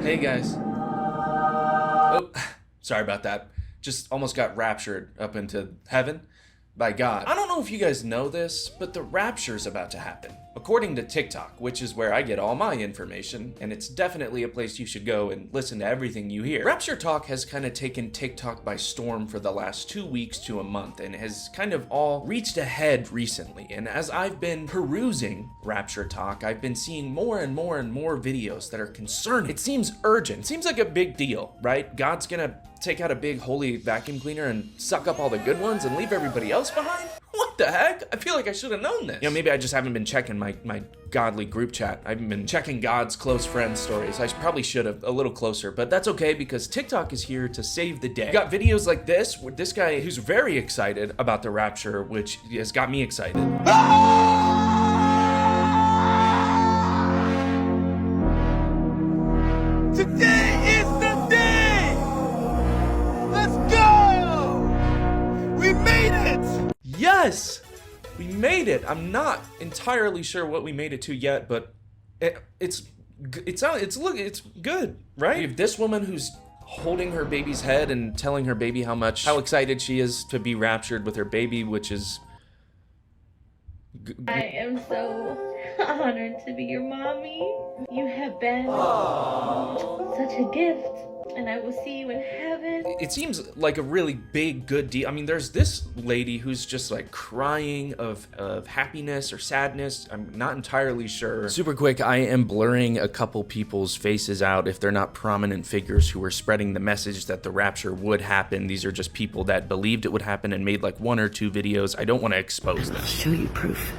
Hey guys. Oh, sorry about that. Just almost got raptured up into heaven by God. I don't know if you guys know this, but the rapture's about to happen. According to TikTok, which is where I get all my information, and it's definitely a place you should go and listen to everything you hear. RaptureTok has kind of taken TikTok by storm for the last 2 weeks to a month and has kind of all reached ahead recently. And as I've been perusing RaptureTok, I've been seeing more and more and more videos that are concerning. It seems urgent. It seems like a big deal, right? God's gonna take out a big holy vacuum cleaner and suck up all the good ones and leave everybody else behind? What the heck? I feel like I should have known this. You know, maybe I just haven't been checking my godly group chat. I haven't been checking God's close friends stories. I probably should have a little closer, but that's okay because TikTok is here to save the day. You got videos like this with this guy who's very excited about the rapture, which has got me excited. Today is the day! Let's go! We made it! Yes! We made it! I'm not entirely sure what we made it to yet, but it's good, right? We have this woman who's holding her baby's head and telling her baby how excited she is to be raptured with her baby, which is... I am so honored to be your mommy. You have been such a gift, and I will see you in heaven. It seems like a really big, good deal. I mean, there's this lady who's just like crying of happiness or sadness. I'm not entirely sure. Super quick, I am blurring a couple people's faces out if they're not prominent figures who were spreading the message that the rapture would happen. These are just people that believed it would happen and made like 1 or 2 videos. I don't want to expose them. I'll show you proof.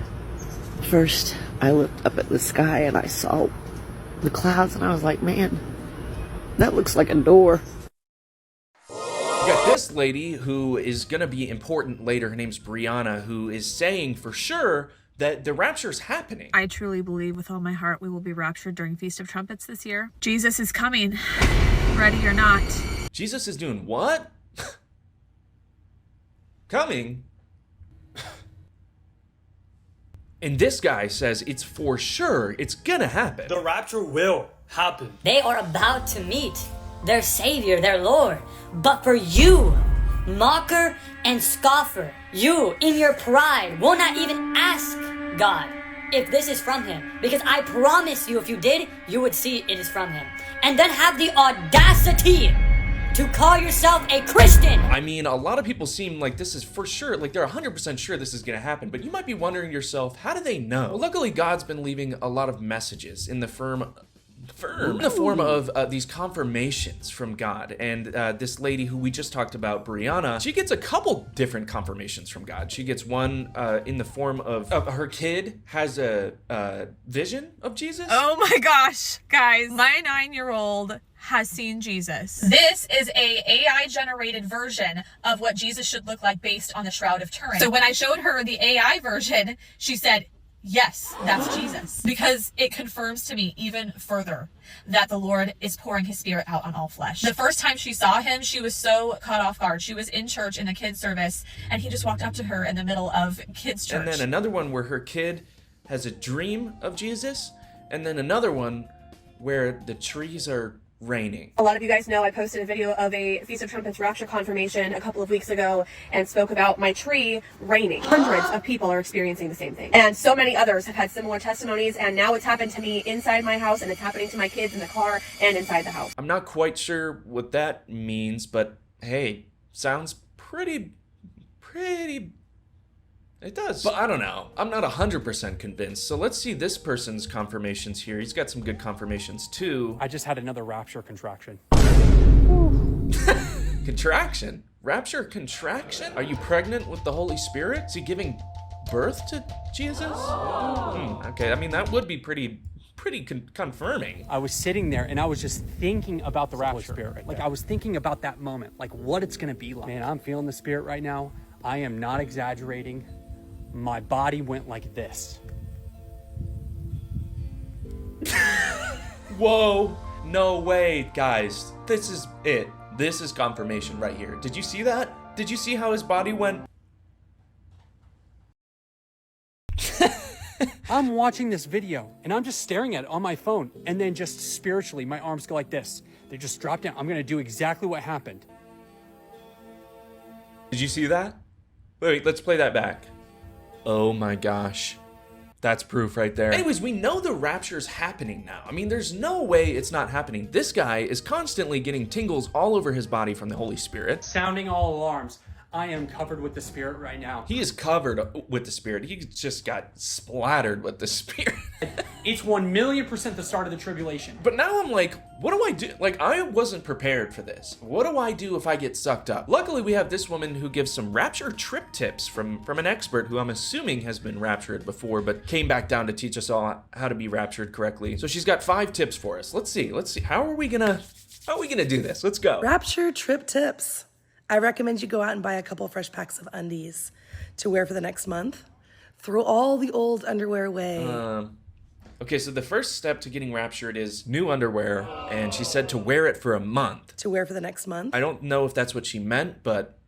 First, I looked up at the sky and I saw the clouds and I was like, man, that looks like a door. You got this lady who is gonna be important later. Her name's Brianna, who is saying for sure that the rapture's happening. I truly believe with all my heart we will be raptured during Feast of Trumpets this year. Jesus is coming, ready or not. Jesus is doing what? Coming? And this guy says it's for sure, it's gonna happen. The rapture will happen. They are about to meet their Savior, their Lord. But for you, mocker and scoffer, you in your pride will not even ask God if this is from Him. Because I promise you, if you did, you would see it is from Him. And then have the audacity to call yourself a Christian. I mean, a lot of people seem like this is for sure, like they're 100% sure this is gonna happen, but you might be wondering yourself, how do they know? Well, luckily God's been leaving a lot of messages in the form of these confirmations from God. And this lady who we just talked about, Brianna, she gets a couple different confirmations from God. She gets one in the form of her kid has a vision of Jesus. Oh my gosh, guys, my 9-year-old has seen Jesus. This is a AI generated version of what Jesus should look like based on the Shroud of Turin. So when I showed her the AI version, she said, yes, that's Jesus. Because it confirms to me even further that the Lord is pouring His Spirit out on all flesh. The first time she saw Him, she was so caught off guard. She was in church in the kids service and He just walked up to her in the middle of kids church. And then another one where her kid has a dream of Jesus. And then another one where the trees are raining. A lot of you guys know I posted a video of a Feast of Trumpets rapture confirmation a couple of weeks ago and spoke about my tree raining. Hundreds of people are experiencing the same thing. And so many others have had similar testimonies, and now it's happened to me inside my house, and it's happening to my kids in the car and inside the house. I'm not quite sure what that means, but hey, sounds pretty it does. But I don't know. I'm not 100% convinced. So let's see this person's confirmations here. He's got some good confirmations too. I just had another rapture contraction. Contraction? Rapture contraction? Are you pregnant with the Holy Spirit? Is he giving birth to Jesus? Okay, I mean, that would be pretty confirming. I was sitting there and I was just thinking about the rapture. Spirit right like I was thinking about that moment, like what it's gonna be like. Man, I'm feeling the Spirit right now. I am not exaggerating. My body went like this. Whoa, no way, guys. This is it. This is confirmation right here. Did you see that? Did you see how his body went? I'm watching this video and I'm just staring at it on my phone. And then just spiritually, my arms go like this. They just drop down. I'm going to do exactly what happened. Did you see that? Wait, let's play that back. Oh my gosh. That's proof right there. Anyways, we know the rapture's happening now. I mean, there's no way it's not happening. This guy is constantly getting tingles all over his body from the Holy Spirit. Sounding all alarms. I am covered with the Spirit right now. He is covered with the Spirit. He just got splattered with the Spirit. It's 1,000,000% the start of the tribulation. But now I'm like, what do I do? Like, I wasn't prepared for this. What do I do if I get sucked up? Luckily, we have this woman who gives some rapture trip tips from an expert who I'm assuming has been raptured before, but came back down to teach us all how to be raptured correctly. So she's got 5 tips for us. Let's see. How are we gonna do this? Let's go. Rapture trip tips. I recommend you go out and buy a couple fresh packs of undies to wear for the next month. Throw all the old underwear away. Okay, so the first step to getting raptured is new underwear, and she said to wear it for a month. To wear for the next month. I don't know if that's what she meant, but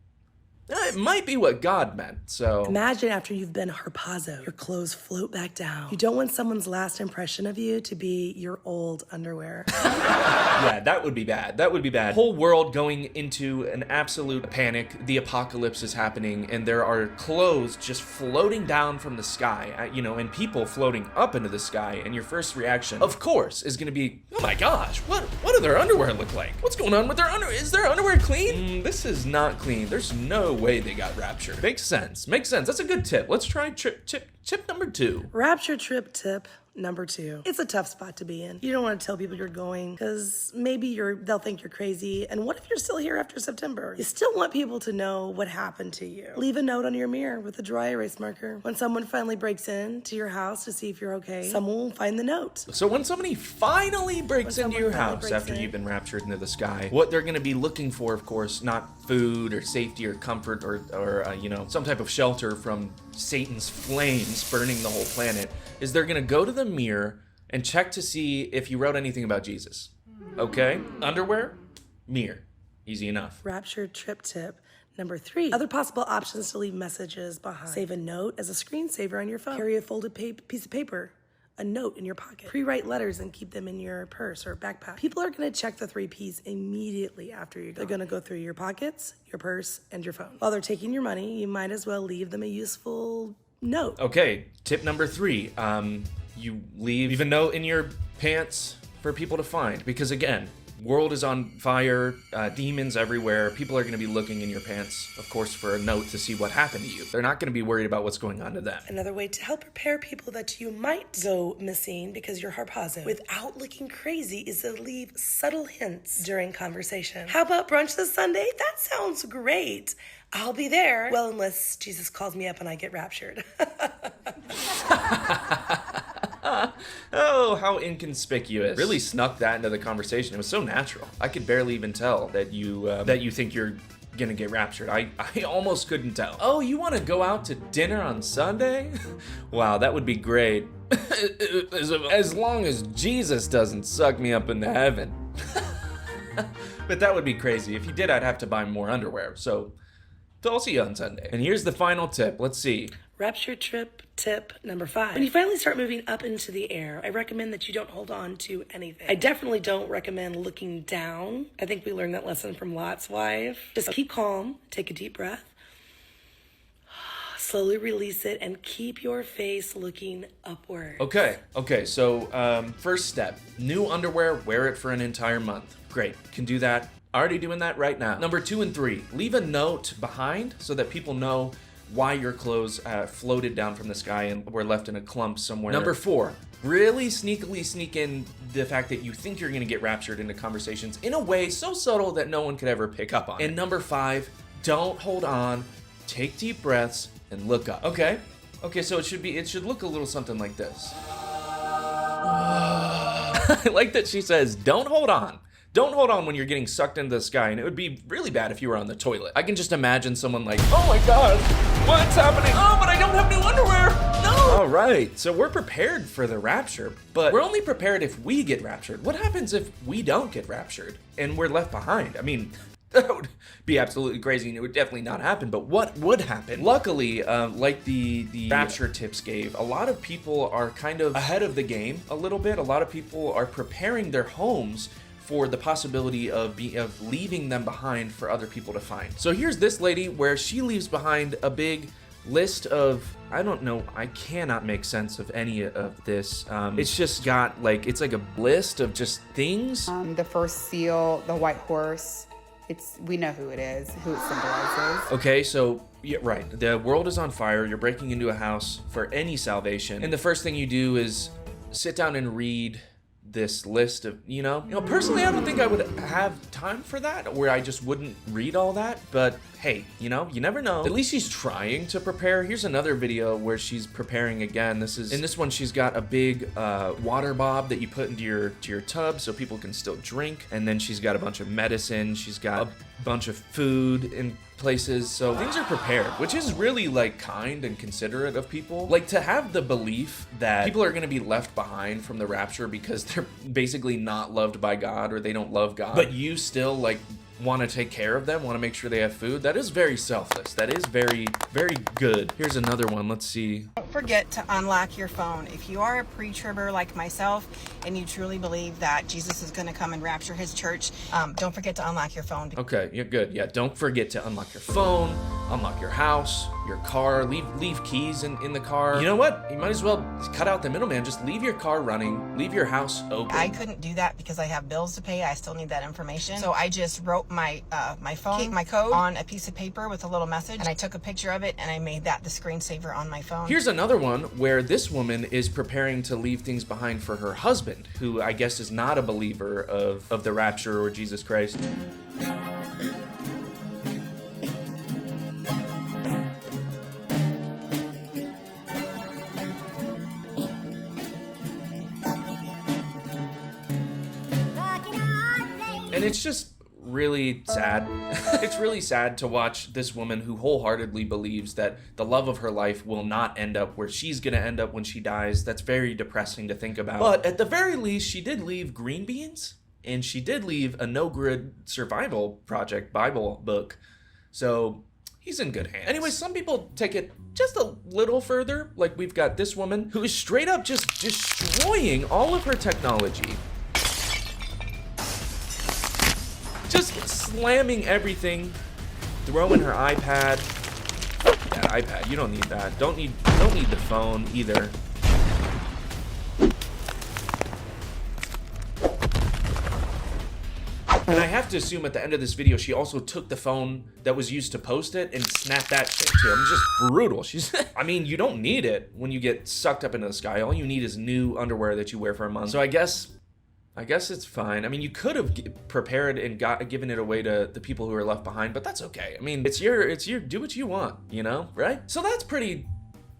it might be what God meant, so. Imagine after you've been harpazoed, your clothes float back down. You don't want someone's last impression of you to be your old underwear. Yeah, that would be bad. That would be bad. Whole world going into an absolute panic. The apocalypse is happening, and there are clothes just floating down from the sky, and people floating up into the sky, and your first reaction, of course, is gonna be, oh my gosh, what do their underwear look like? What's going on with their underwear? Is their underwear clean? This is not clean. There's no way they got raptured. Makes sense. That's a good tip. Let's try tip number 2. Rapture trip tip number 2. It's a tough spot to be in. You don't want to tell people you're going because maybe they'll think you're crazy. And what if you're still here after September? You still want people to know what happened to you. Leave a note on your mirror with a dry erase marker. When someone finally breaks in to your house to see if you're okay, someone will find the note. So when somebody finally breaks into your house after you've been raptured into the sky, what they're going to be looking for, of course, not food or safety or comfort or some type of shelter from Satan's flames burning the whole planet, is they're gonna go to the mirror and check to see if you wrote anything about Jesus. Okay? Underwear, mirror. Easy enough. Rapture trip tip number 3. Other possible options to leave messages behind. Save a note as a screensaver on your phone. Carry a folded piece of paper, a note in your pocket. Pre-write letters and keep them in your purse or backpack. People are gonna check the 3 Ps immediately after you're gone. They're gonna go through your pockets, your purse, and your phone. While they're taking your money, you might as well leave them a useful note. Okay, tip number 3. You leave a note in your pants for people to find, because again, world is on fire, demons everywhere. People are going to be looking in your pants, of course, for a note to see what happened to you. They're not going to be worried about what's going on to them. Another way to help prepare people that you might go missing because you're harpazoed without looking crazy is to leave subtle hints during conversation. How about brunch this Sunday? That sounds great. I'll be there. Well, unless Jesus calls me up and I get raptured. Oh, how inconspicuous. Really snuck that into the conversation. It was so natural. I could barely even tell that you think you're gonna get raptured. I almost couldn't tell. Oh, you want to go out to dinner on Sunday? Wow, that would be great. As long as Jesus doesn't suck me up into heaven. But that would be crazy. If he did, I'd have to buy more underwear. So I'll see you on Sunday. And here's the final tip. Let's see. Rapture trip tip number 5. When you finally start moving up into the air, I recommend that you don't hold on to anything. I definitely don't recommend looking down. I think we learned that lesson from Lot's wife. Just keep calm, take a deep breath, slowly release it, and keep your face looking upward. Okay, so first step, new underwear, wear it for an entire month. Great, can do that. Already doing that right now. Number 2 and 3, leave a note behind so that people know why your clothes floated down from the sky and were left in a clump somewhere. Number 4, really sneakily sneak in the fact that you think you're gonna get raptured into conversations in a way so subtle that no one could ever pick up on. And number 5, don't hold on, take deep breaths, and look up. Okay, so it should look a little something like this. I like that she says, don't hold on. Don't hold on when you're getting sucked into the sky, and it would be really bad if you were on the toilet. I can just imagine someone like, oh my God, what's happening? Oh, but I don't have new underwear. No. All right, so we're prepared for the rapture, but we're only prepared if we get raptured. What happens if we don't get raptured and we're left behind? I mean, That would be absolutely crazy, and it would definitely not happen. But what would happen? Luckily, like the Rapture tips gave, a lot of people are kind of ahead of the game a little bit. A lot of people are preparing their homes for the possibility of leaving them behind for other people to find. So here's this lady where she leaves behind a big list of, I don't know, I cannot make sense of any of this. It's just got like, it's like a list of just things. The first seal, the white horse, we know who it is, who it symbolizes. Okay, so, yeah, right. The world is on fire. You're breaking into a house for any salvation. And the first thing you do is sit down and read this list of, you know, personally, I don't think I would have time for that, where I just wouldn't read all that. But hey, you know, you never know. At least she's trying to prepare. Here's another video where she's preparing again. In this one, she's got a big water bob that you put into your tub so people can still drink. And then she's got a bunch of medicine. She's got a bunch of food in places, so things are prepared, which is really like kind and considerate of people. Like, to have the belief that people are going to be left behind from the rapture because they're basically not loved by God, or they don't love God, but you still like want to take care of them, want to make sure they have food. That is very selfless. That is very, very good. Here's another one. Let's see. Don't forget to unlock your phone. If you are a pre-tribber like myself and you truly believe that Jesus is going to come and rapture his church, don't forget to unlock your phone. Okay, yeah, good. Yeah, don't forget to unlock your phone, unlock your house, your car, leave keys in the car. You know what? You might as well cut out the middleman. Just leave your car running, leave your house open. I couldn't do that because I have bills to pay. I still need that information. So I just wrote my phone, my code on a piece of paper with a little message, and I took a picture of it and I made that the screensaver on my phone. Here's another one where this woman is preparing to leave things behind for her husband, who I guess is not a believer of the rapture or Jesus Christ. And it's just really sad. It's really sad to watch this woman who wholeheartedly believes that the love of her life will not end up where she's gonna end up when she dies. That's very depressing to think about. But at the very least, she did leave green beans, and she did leave a no-grid survival project Bible book. So he's in good hands. Anyway, some people take it just a little further. Like, we've got this woman who is straight up just destroying all of her technology. Just slamming everything, throwing her iPad. That iPad, you don't need that. Don't need the phone either. And I have to assume at the end of this video, she also took the phone that was used to post it and snapped that shit too. I'm just brutal. I mean, you don't need it when you get sucked up into the sky. All you need is new underwear that you wear for a month. So I guess it's fine. I mean, you could have prepared and given it away to the people who are left behind, but that's okay. I mean, it's your, do what you want, you know, right? So that's pretty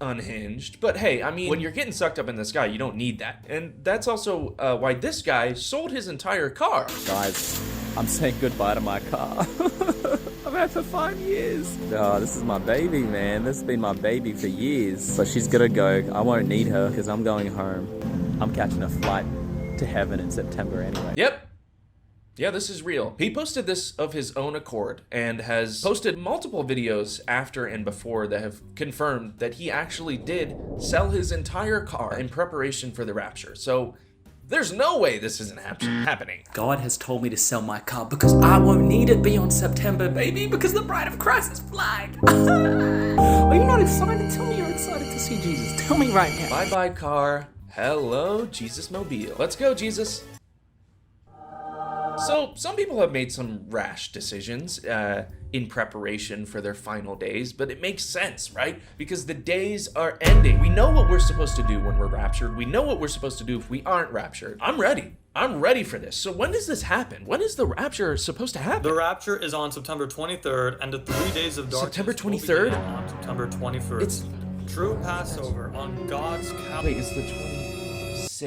unhinged. But hey, I mean, when you're getting sucked up in the sky, you don't need that. And that's also why this guy sold his entire car. Guys, I'm saying goodbye to my car. I've had it for 5 years. Oh, this is my baby, man. This has been my baby for years. But she's gonna go. I won't need her because I'm going home. I'm catching a flight to heaven in September anyway. Yep. Yeah, this is real. He posted this of his own accord and has posted multiple videos after and before that have confirmed that he actually did sell his entire car in preparation for the rapture. So there's no way this isn't happening. God has told me to sell my car because I won't need it beyond September, baby, because the bride of Christ is flying. Are you not excited? Tell me you're excited to see Jesus. Tell me right now. Bye-bye, car. Hello, Jesus Mobile. Let's go, Jesus. So, some people have made some rash decisions in preparation for their final days, but it makes sense, right? Because the days are ending. We know what we're supposed to do when we're raptured. We know what we're supposed to do if we aren't raptured. I'm ready. I'm ready for this. So when does this happen? When is the rapture supposed to happen? The rapture is on September 23rd, and the 3 days of darkness September 23rd? On September 21st. It's true Passover on God's calendar. Wait, it's the 26th.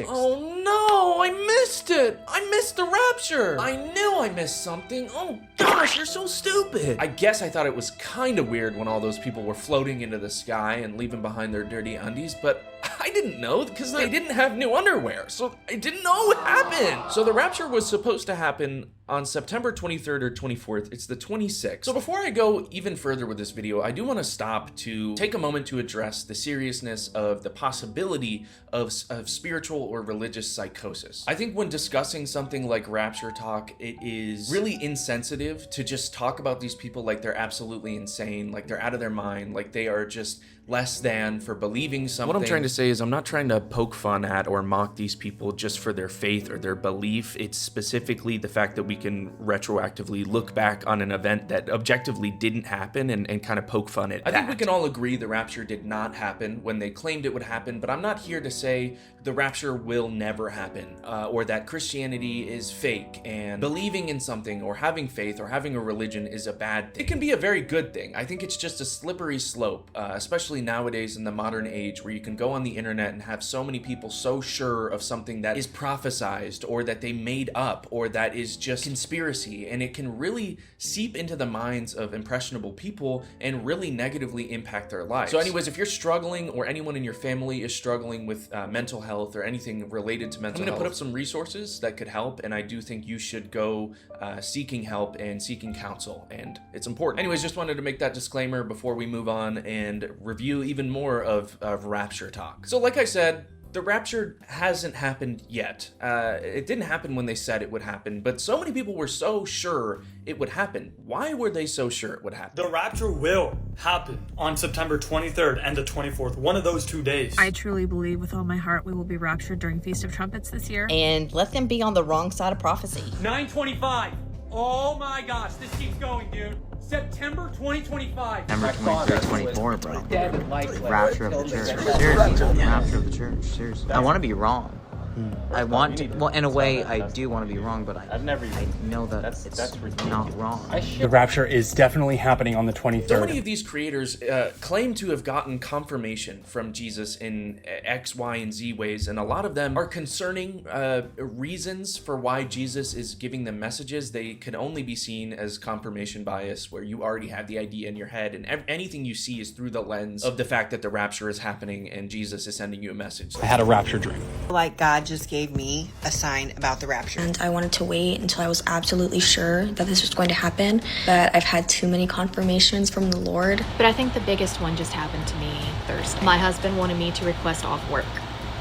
Oh no, I missed it. I missed the rapture. I knew I missed something. Oh gosh, you're so stupid. I guess I thought it was kind of weird when all those people were floating into the sky and leaving behind their dirty undies, but I didn't know because they didn't have new underwear, so I didn't know what happened. So the rapture was supposed to happen on September 23rd or 24th. It's the 26th. So before I go even further with this video, I do want to stop to take a moment to address the seriousness of the possibility of spiritual or religious psychosis. I think when discussing something like RaptureTok, it is really insensitive to just talk about these people like they're absolutely insane, like they're out of their mind, like they are just less than for believing something. What I'm trying to say is I'm not trying to poke fun at or mock these people just for their faith or their belief. It's specifically the fact that we can retroactively look back on an event that objectively didn't happen and kind of poke fun at that. I think we can all agree the rapture did not happen when they claimed it would happen, but I'm not here to say the rapture will never happen or that Christianity is fake and believing in something or having faith or having a religion is a bad thing. It can be a very good thing. I think it's just a slippery slope, especially nowadays in the modern age where you can go on the internet and have so many people so sure of something that is prophesized or that they made up or that is just conspiracy, and it can really seep into the minds of impressionable people and really negatively impact their lives. So anyways, if you're struggling or anyone in your family is struggling with mental health or anything related to mental health, I'm gonna put up some resources that could help, and I do think you should go seeking help and seeking counsel, and it's important. Anyways, just wanted to make that disclaimer before we move on and review even more of RaptureTok. So like I said, the rapture hasn't happened yet. It didn't happen when they said it would happen, but so many people were so sure it would happen. Why were they so sure it would happen? The rapture will happen on September 23rd and the 24th, one of those 2 days. I truly believe with all my heart we will be raptured during Feast of Trumpets this year. And let them be on the wrong side of prophecy. 9:25. Oh my gosh, this keeps going, dude. September 2025. September 23rd, 24, bro. Rapture of the church. Seriously, rapture of the church. Seriously. I want to be wrong. I want to, well, in a way, I do want to be wrong, but I know that it's not wrong. The rapture is definitely happening on the 23rd. So many of these creators claim to have gotten confirmation from Jesus in X, Y, and Z ways, and a lot of them are concerning reasons for why Jesus is giving them messages. They can only be seen as confirmation bias, where you already have the idea in your head, and anything you see is through the lens of the fact that the rapture is happening and Jesus is sending you a message. I had a rapture dream. Like God just gave me a sign about the rapture. And I wanted to wait until I was absolutely sure that this was going to happen, but I've had too many confirmations from the Lord. But I think the biggest one just happened to me Thursday. My husband wanted me to request off work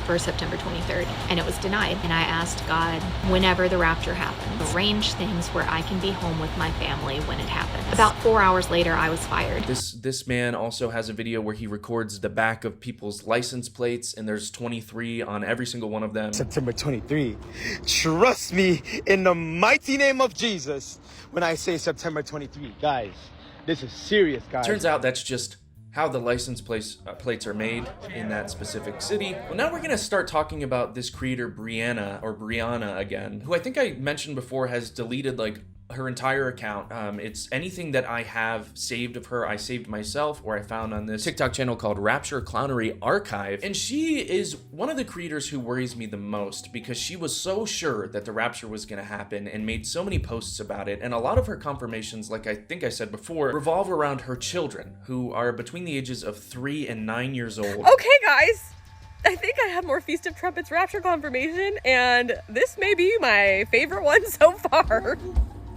for September 23rd, and it was denied. And I asked God, whenever the rapture happens, arrange things where I can be home with my family when it happens. About 4 hours later, I was fired. This man also has a video where he records the back of people's license plates, and there's 23 on every single one of them. September 23. Trust me in the mighty name of Jesus when I say September 23. Guys, this is serious, guys. Turns out that's just how the license plates are made in that specific city. Well, now we're gonna start talking about this creator Brianna again, who I think I mentioned before has deleted like her entire account. It's anything that I have saved of her, I saved myself, or I found on this TikTok channel called Rapture Clownery Archive. And she is one of the creators who worries me the most because she was so sure that the rapture was gonna happen and made so many posts about it. And a lot of her confirmations, like I think I said before, revolve around her children, who are between the ages of 3 and 9 years old. Okay, guys. I think I have more Feast of Trumpets rapture confirmation, and this may be my favorite one so far.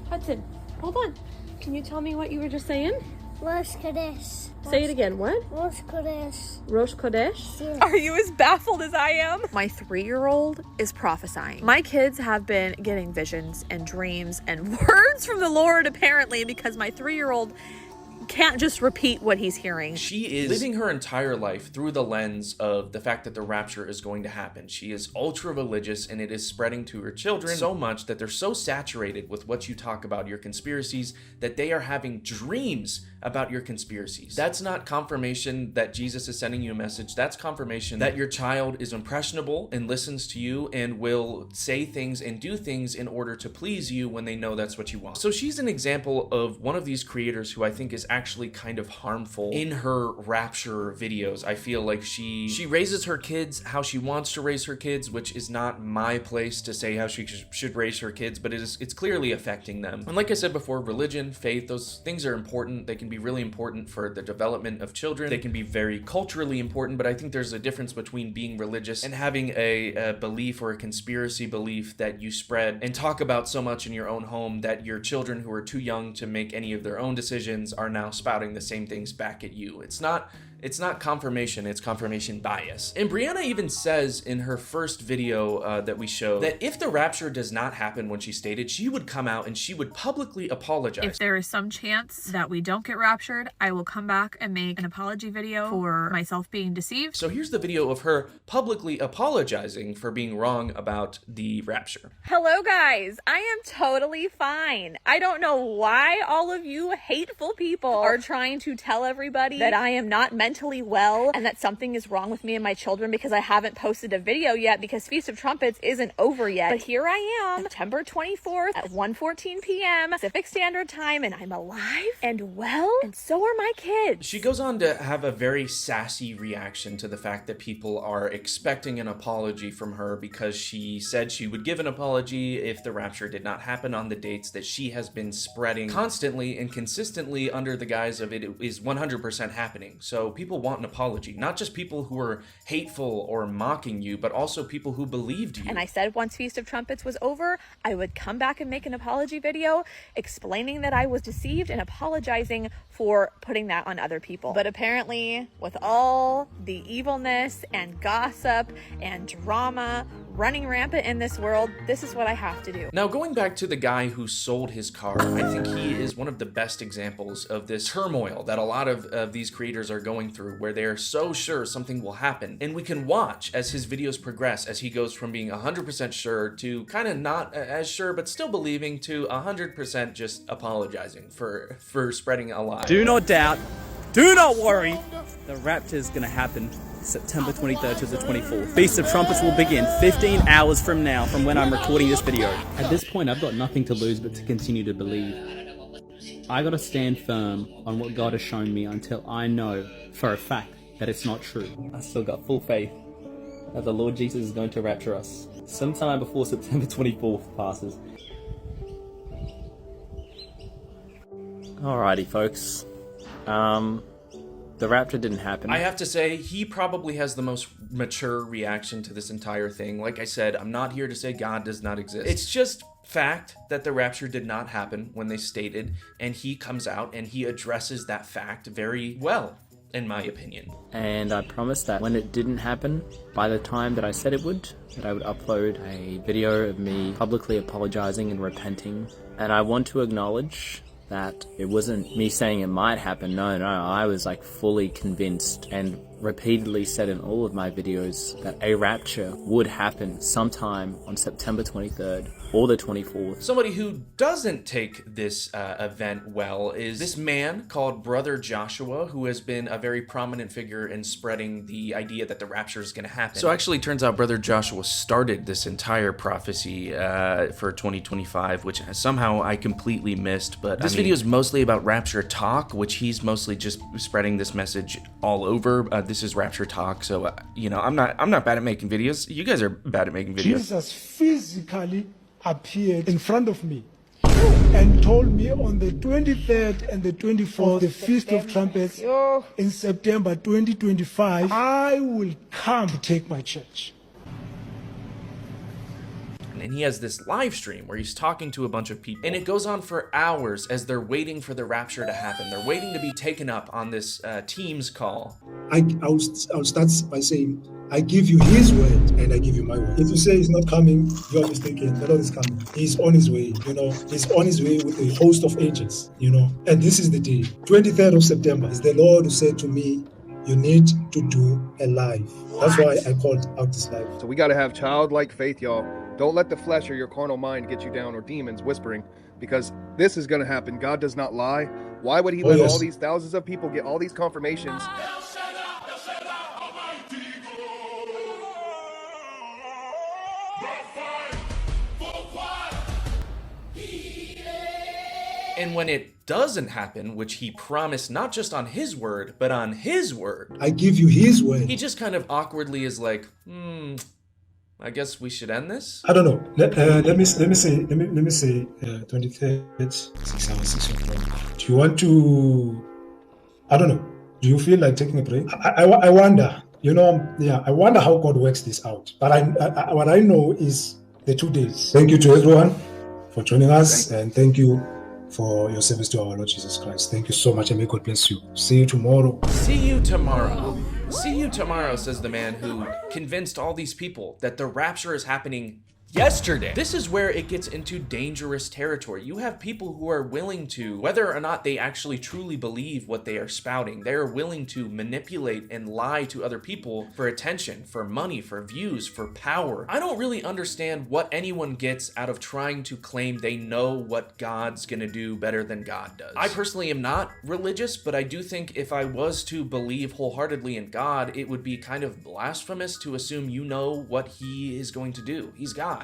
Hudson, hold on. Can you tell me what you were just saying? Rosh Kodesh. Say it again. What? Rosh Kodesh. Rosh Kodesh? Yeah. Are you as baffled as I am? My 3-year-old is prophesying. My kids have been getting visions and dreams and words from the Lord, apparently, because my 3-year-old can't just repeat what he's hearing. She is living her entire life through the lens of the fact that the rapture is going to happen. She is ultra religious, and it is spreading to her children so much that they're so saturated with what you talk about, your conspiracies, that they are having dreams about your conspiracies. That's not confirmation that Jesus is sending you a message. That's confirmation that your child is impressionable and listens to you and will say things and do things in order to please you when they know that's what you want. So she's an example of one of these creators who I think is actually actually kind of harmful in her rapture videos. I feel like she raises her kids how she wants to raise her kids, which is not my place to say how she should raise her kids, but it's clearly affecting them. And like I said before, religion, faith, those things are important. They can be really important for the development of children. They can be very culturally important, but I think there's a difference between being religious and having a belief or a conspiracy belief that you spread and talk about so much in your own home that your children who are too young to make any of their own decisions are now spouting the same things back at you. It's not confirmation, it's confirmation bias. And Brianna even says in her first video that we showed that if the rapture does not happen when she stated, she would come out and she would publicly apologize. If there is some chance that we don't get raptured, I will come back and make an apology video for myself being deceived. So here's the video of her publicly apologizing for being wrong about the rapture. Hello guys, I am totally fine. I don't know why all of you hateful people are trying to tell everybody that I am not mentally well and that something is wrong with me and my children because I haven't posted a video yet because Feast of Trumpets isn't over yet. But here I am, September 24th at 1:14 p.m. Pacific Standard Time, and I'm alive and well, and so are my kids. She goes on to have a very sassy reaction to the fact that people are expecting an apology from her because she said she would give an apology if the rapture did not happen on the dates that she has been spreading constantly and consistently under the guise of it is 100% happening. So people want an apology, not just people who are hateful or mocking you, but also people who believed you. And I said once Feast of Trumpets was over, I would come back and make an apology video explaining that I was deceived and apologizing for putting that on other people. But apparently, with all the evilness and gossip and drama running rampant in this world, this is what I have to do. Now, going back to the guy who sold his car, I think he is one of the best examples of this turmoil that a lot of these creators are going through, where they are so sure something will happen. And we can watch as his videos progress, as he goes from being 100% sure to kind of not as sure, but still believing, to 100% just apologizing for spreading a lie. Do not doubt, do not worry, the rapture is gonna happen September 23rd to the 24th. Feast of Trumpets will begin 15 hours from now, from when I'm recording this video. At this point, I've got nothing to lose but to continue to believe. I gotta stand firm on what God has shown me until I know for a fact that it's not true. I still got full faith that the Lord Jesus is going to rapture us sometime before September 24th passes. Alrighty, folks. The rapture didn't happen. I have to say, he probably has the most mature reaction to this entire thing. Like I said, I'm not here to say God does not exist. It's just fact that the rapture did not happen when they stated, and he comes out and he addresses that fact very well, in my opinion. And I promised that when it didn't happen, by the time that I said it would, that I would upload a video of me publicly apologizing and repenting. And I want to acknowledge that it wasn't me saying it might happen. No, I was like fully convinced and repeatedly said in all of my videos that a rapture would happen sometime on September 23rd or the 24th. Somebody who doesn't take this event well is this man called Brother Joshua, who has been a very prominent figure in spreading the idea that the rapture is going to happen. So actually, it turns out Brother Joshua started this entire prophecy for 2025, which somehow I completely missed. But this video is mostly about RaptureTok, which he's mostly just spreading this message all over. This is RaptureTok, so you know, I'm not bad at making videos. You guys are bad at making videos. Jesus physically appeared in front of me and told me on the 23rd and the 24th, the Feast of Trumpets in September 2025, I will come to take my church. And he has this live stream where he's talking to a bunch of people, and it goes on for hours as they're waiting for the rapture to happen. They're waiting to be taken up on this Teams call. I'll start by saying, I give you his word and I give you my word. If you say he's not coming, you're mistaken. The Lord is coming. He's on his way, you know. He's on his way with a host of angels, you know. And this is the day, 23rd of September, is the Lord who said to me, you need to do a live. That's why I called out this live. So we got to have childlike faith, y'all. Don't let the flesh or your carnal mind get you down, or demons whispering, because this is going to happen. God does not lie. Why would he let all these thousands of people get all these confirmations? And when it doesn't happen, which he promised not just on his word, but on his word, I give you his word. he just kind of awkwardly is like, I guess we should end this? I don't know. Let me say 23rd, 6 hours, 6 o'clock. Do you want to, I don't know. Do you feel like taking a break? I wonder, I wonder how God works this out. But what I know is the 2 days. Thank you to everyone for joining us, and thank you for your service to our Lord Jesus Christ. Thank you so much, and may God bless you. See you tomorrow. See you tomorrow. See you tomorrow, says the man who convinced all these people that the rapture is happening yesterday. This is where it gets into dangerous territory. You have people who are willing to, whether or not they actually truly believe what they are spouting, they are willing to manipulate and lie to other people for attention, for money, for views, for power. I don't really understand what anyone gets out of trying to claim they know what God's gonna do better than God does. I personally am not religious, but I do think if I was to believe wholeheartedly in God, it would be kind of blasphemous to assume you know what he is going to do. He's God.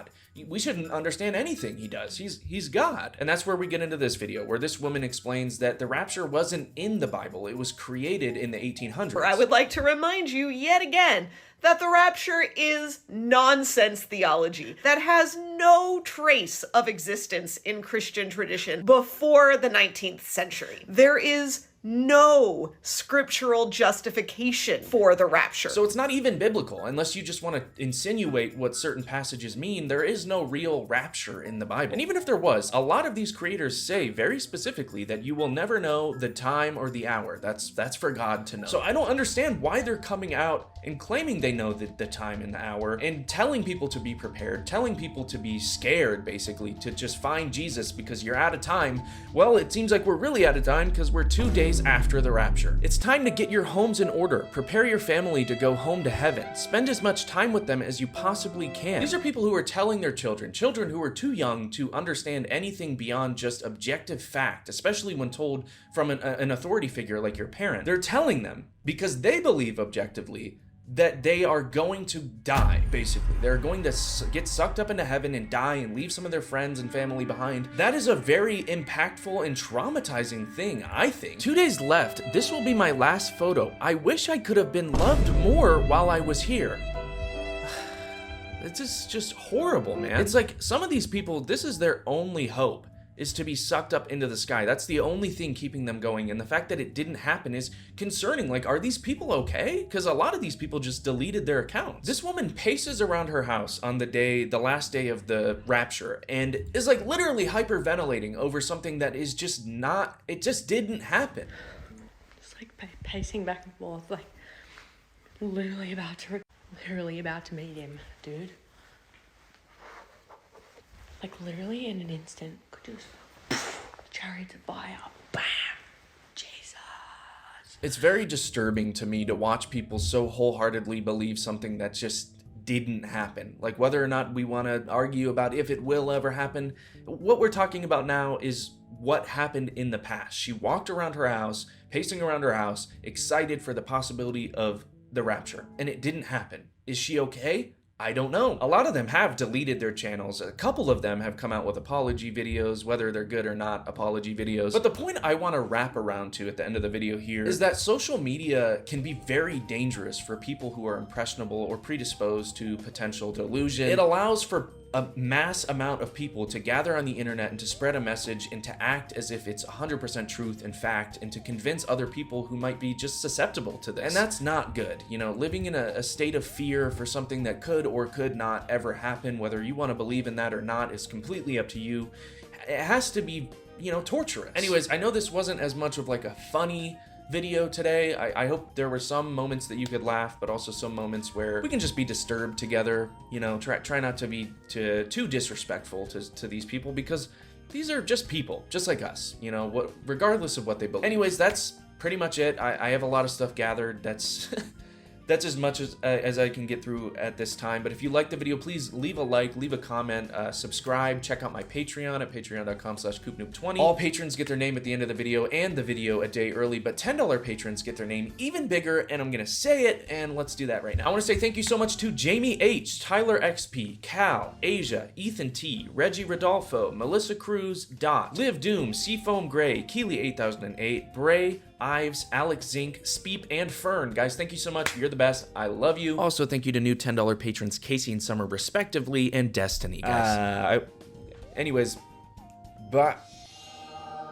We shouldn't understand anything he does. He's God. And that's where we get into this video, where this woman explains that the rapture wasn't in the Bible. It was created in the 1800s. I would like to remind you yet again that the rapture is nonsense theology that has no trace of existence in Christian tradition before the 19th century. There is no scriptural justification for the rapture. So it's not even biblical, unless you just want to insinuate what certain passages mean. There is no real rapture in the Bible. And even if there was, a lot of these creators say very specifically that you will never know the time or the hour. That's for God to know. So I don't understand why they're coming out and claiming they know the time and the hour, and telling people to be prepared, telling people to be scared, basically, to just find Jesus because you're out of time. Well, it seems like we're really out of time because we're 2 days after the rapture. It's time to get your homes in order. Prepare your family to go home to heaven. Spend as much time with them as you possibly can. These are people who are telling their children who are too young to understand anything beyond just objective fact, especially when told from an authority figure like your parent. They're telling them, because they believe objectively, that they are going to die, basically. They're going to get sucked up into heaven and die and leave some of their friends and family behind. That is a very impactful and traumatizing thing, I think. 2 days left. This will be my last photo. I wish I could have been loved more while I was here. It's just horrible, man. It's like some of these people, this is their only hope, is to be sucked up into the sky. That's the only thing keeping them going. And the fact that it didn't happen is concerning. Like, are these people okay? Because a lot of these people just deleted their accounts. This woman paces around her house on the last day of the rapture, and is like literally hyperventilating over something that is just not, it just didn't happen. Just like pacing back and forth, like literally about to meet him, dude. Like literally in an instant, could just chariots of fire, bam, Jesus. It's very disturbing to me to watch people so wholeheartedly believe something that just didn't happen. Like, whether or not we want to argue about if it will ever happen, what we're talking about now is what happened in the past. She walked around her house, pacing around her house, excited for the possibility of the rapture, and it didn't happen. Is she okay? I don't know. A lot of them have deleted their channels. A couple of them have come out with apology videos, whether they're good or not apology videos. But the point I want to wrap around to at the end of the video here is that social media can be very dangerous for people who are impressionable or predisposed to potential delusion. It allows for a mass amount of people to gather on the internet and to spread a message and to act as if it's 100% truth and fact, and to convince other people who might be just susceptible to this. And that's not good. You know, living in a state of fear for something that could or could not ever happen, whether you want to believe in that or not, is completely up to you. It has to be, you know, torturous. Anyways, I know this wasn't as much of like a funny video today. I hope there were some moments that you could laugh, but also some moments where we can just be disturbed together. You know, try not to be too disrespectful to these people, because these are just people, just like us, you know, regardless of what they believe. Anyways, that's pretty much it. I have a lot of stuff gathered that's that's as much as I can get through at this time. But if you like the video, please leave a like, leave a comment, subscribe, check out my Patreon at patreon.com/CoopNoop20. All patrons get their name at the end of the video and the video a day early, but $10 patrons get their name even bigger, and I'm gonna say it, and let's do that right now. I wanna say thank you so much to Jamie H, Tyler XP, Cal, Asia, Ethan T, Reggie Rodolfo, Melissa Cruz, Dot, Liv Doom, Seafoam Gray, Keely 8008, Bray, Ives, Alex Zink, Speep, and Fern. Guys, thank you so much. You're the best. I love you. Also, thank you to new $10 patrons Casey and Summer respectively, and Destiny, guys. Anyways, bye.